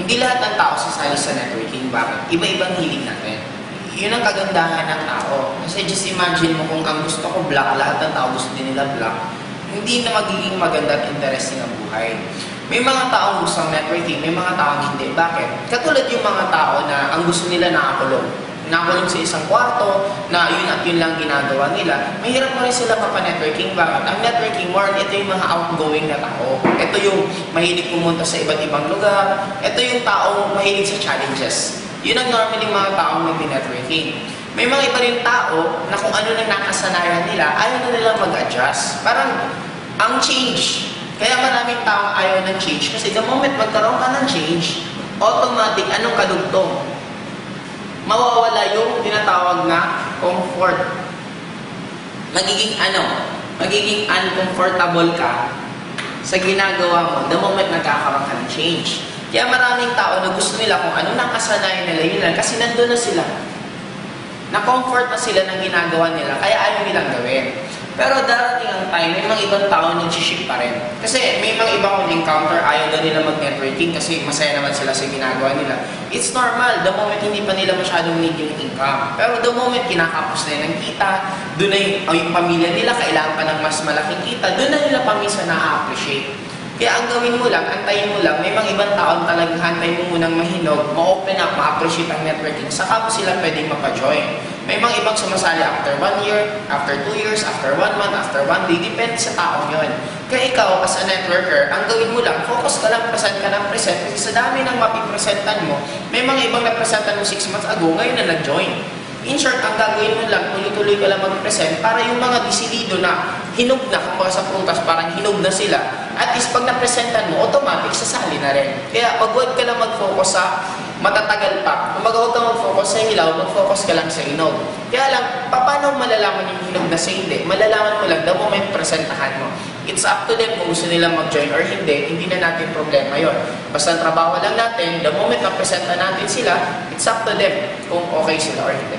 hindi lahat ng tao sasali sa networking. Bakit? Iba-ibang hilig natin. Yun ang kagandahan ng tao. Kasi just imagine mo kung ang gusto ko black, lahat ng tao gusto din nila black, hindi na magiging maganda at interesting ang buhay. May mga taong gusto ng networking, may mga taong hindi. Bakit? Katulad yung mga tao na ang gusto nila nakakulong. Nakakulong sa isang kwarto, na yun at yun lang ginagawa nila. Mahirap mo rin sila mapa-networking. Bakit? Ang networking more, ito yung mga outgoing na tao. Ito yung mahilig pumunta sa iba't ibang lugar. Ito yung taong mahilig sa challenges. Yun ang normally mga taong mag-networking. May mga iba rin tao na kung ano lang nakasanayan nila, ayaw na nilang mag-adjust. Parang, ang change. Kaya maraming taong ayaw ng change kasi the moment magkaroon ka ng change, automatic, anong kadugtong? Mawawala yung tinatawag na comfort. Magiging uncomfortable ka sa ginagawa mo the moment nagkakaroon ka ng change. Kaya maraming tao na gusto nila kung ano nakasanayan nila, yun lang, kasi nandun na sila. Na-comfort na sila ng ginagawa nila, kaya ayaw nilang gawin. Pero darating ang time, may mga ibang tao nag-shift pa rin. Kasi may mga ibang encounter, ayaw na nila mag-networking kasi masaya naman sila sa ginagawa nila. It's normal, the moment hindi pa nila masyadong need yung income. Pero the moment kinakapos na ng kita, doon na yung pamilya nila, kailangan pa ng mas malaking kita, doon na nila paminsan na-appreciate. Kaya ang gawin mo lang, antayin mo lang, may mga ibang taon talagang hantayin mo munang mahinog, ma-open up, ma-appreciate ang networking, saka po sila pwedeng mapa-join. May mga ibang sumasali after 1 year, after 2 years, after 1 month, after 1 day, depende sa taong yun. Kaya ikaw, as a networker, ang gawin mo lang, focus ka lang, present ka ng present, kasi sa dami ng mapipresentan mo, may mga ibang napresentan mo 6 months ago, ngayon na nag-join. In short, ang gagawin mo lang, tuloy-tuloy ka lang mag-present para yung mga disidido na hinog na, kumbaga sa prutas, parang hinog na sila, at least pag napresentan mo, automatic sasali na rin. Kaya wag ka lang mag-focus sa matatagal pa. Kumbaga huwag ka mag-focus sa hilaw, mag-focus ka lang sa hinog. Kaya lang, paano malalaman yung hinog na sa hindi? Malalaman mo lang the moment presentahan mo. It's up to them kung gusto nila mag-join or hindi na natin problema yon. Basta ang trabaho lang natin, the moment na presenta natin sila, it's up to them kung okay sila or hindi.